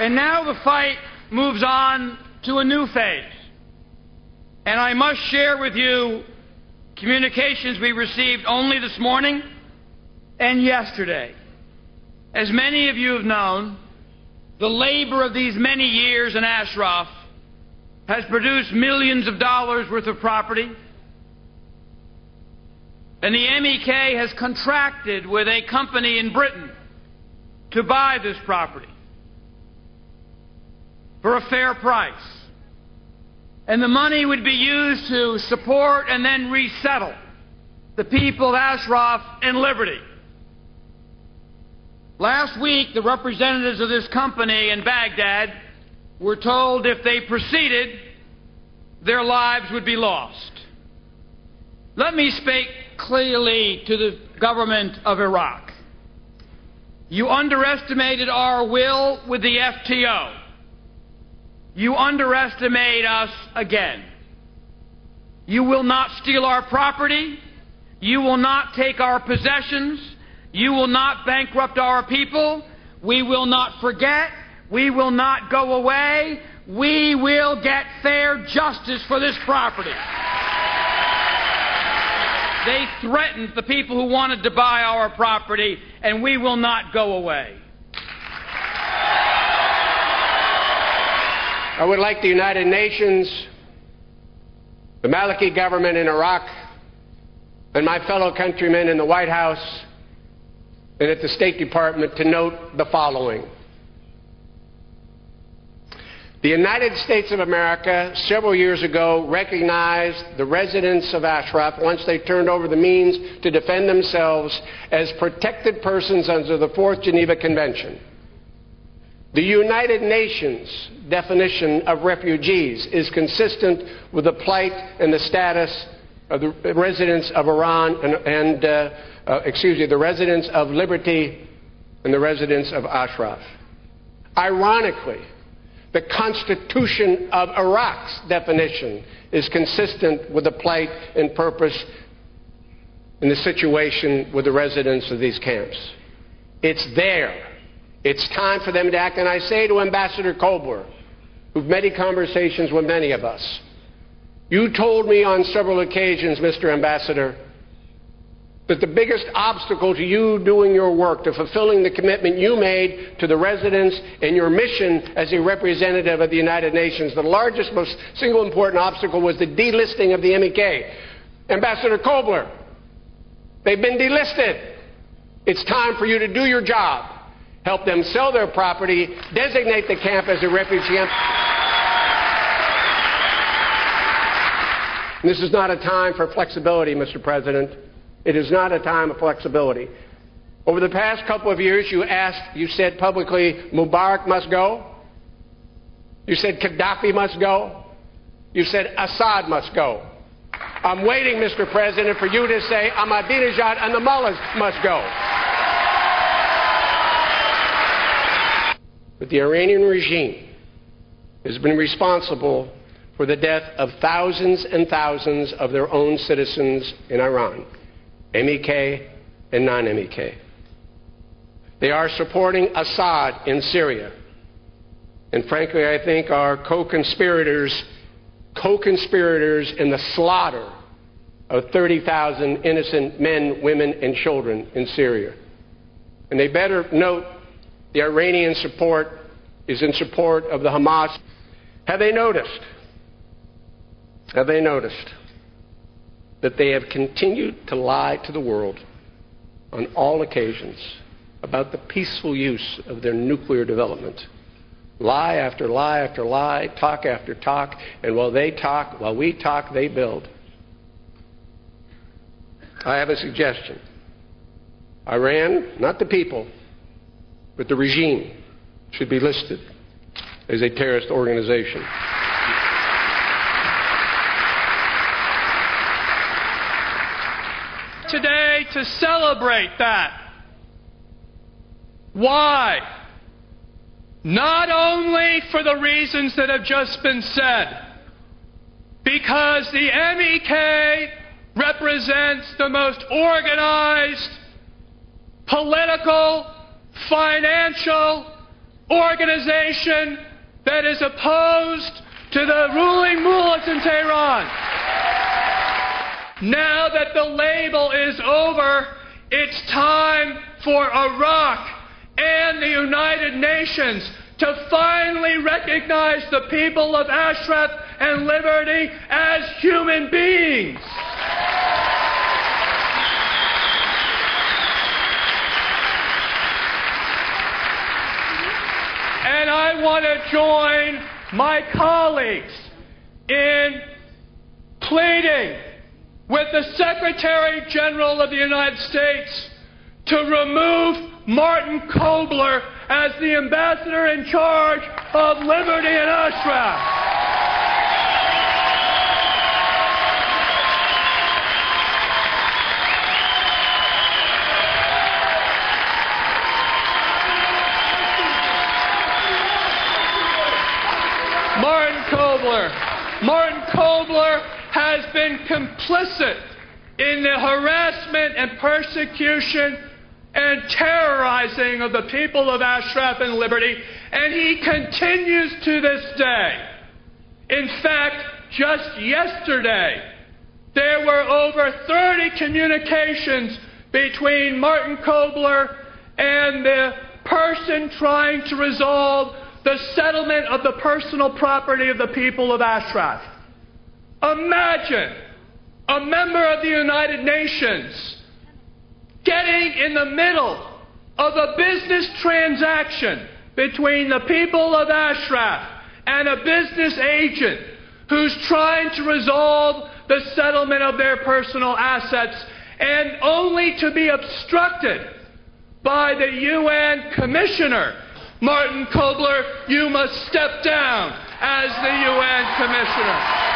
And now the fight moves on to a new phase. And I must share with you communications we received only this morning and yesterday. As many of you have known, the labor of these many years in Ashraf has produced millions of dollars worth of property. And the MEK has contracted with a company in Britain to buy this property for a fair price. And the money would be used to support and then resettle the people of Ashraf in liberty. Last week, the representatives of this company in Baghdad were told if they proceeded, their lives would be lost. Let me speak clearly to the government of Iraq. You underestimated our will with the FTO. You underestimate us again. You will not steal our property. You will not take our possessions. You will not bankrupt our people. We will not forget. We will not go away. We will get fair justice for this property. They threatened the people who wanted to buy our property, and we will not go away. I would like the United Nations, the Maliki government in Iraq, and my fellow countrymen in the White House and at the State Department to note the following. The United States of America several years ago recognized the residents of Ashraf, once they turned over the means to defend themselves, as protected persons under the Fourth Geneva Convention. The United Nations definition of refugees is consistent with the plight and the status of the residents of Iran and the residents of liberty and the residents of Ashraf. Ironically, the Constitution of Iraq's definition is consistent with the plight and purpose in the situation with the residents of these camps. It's there. It's time for them to act. And I say to Ambassador Kobler, who've many conversations with many of us, you told me on several occasions, Mr. Ambassador, that the biggest obstacle to you doing your work, to fulfilling the commitment you made to the residents and your mission as a representative of the United Nations, the largest, most single important obstacle was the delisting of the MEK. Ambassador Kobler, they've been delisted. It's time for you to do your job. Help them sell their property, designate the camp as a refugee camp. This is not a time for flexibility, Mr. President. It is not a time of flexibility. Over the past couple of years, you said publicly, Mubarak must go. You said Gaddafi must go. You said Assad must go. I'm waiting, Mr. President, for you to say Ahmadinejad and the mullahs must go. But the Iranian regime has been responsible for the death of thousands and thousands of their own citizens in Iran, MEK and non-MEK. They are supporting Assad in Syria. And frankly, I think are co-conspirators in the slaughter of 30,000 innocent men, women, and children in Syria. And they better note the Iranian support is in support of the Hamas. Have they noticed that they have continued to lie to the world on all occasions about the peaceful use of their nuclear development? Lie after lie after lie, talk after talk, and while we talk, they build. I have a suggestion. Iran, not the people, but the regime, should be listed as a terrorist organization. Today to celebrate that. Why? Not only for the reasons that have just been said, because the MEK represents the most organized, political, financial, organization that is opposed to the ruling mullahs in Tehran. Now that the label is over, it's time for Iraq and the United Nations to finally recognize the people of Ashraf and Liberty as human beings. And I want to join my colleagues in pleading with the Secretary General of the United States to remove Martin Kobler as the ambassador in charge of Liberty and Ashraf. Martin Kobler has been complicit in the harassment and persecution and terrorizing of the people of Ashraf and Liberty, and he continues to this day. In fact, just yesterday, there were over 30 communications between Martin Kobler and the person trying to resolve the settlement of the personal property of the people of Ashraf. Imagine a member of the United Nations getting in the middle of a business transaction between the people of Ashraf and a business agent who's trying to resolve the settlement of their personal assets, and only to be obstructed by the UN Commissioner. Martin Kobler, you must step down as the UN Commissioner.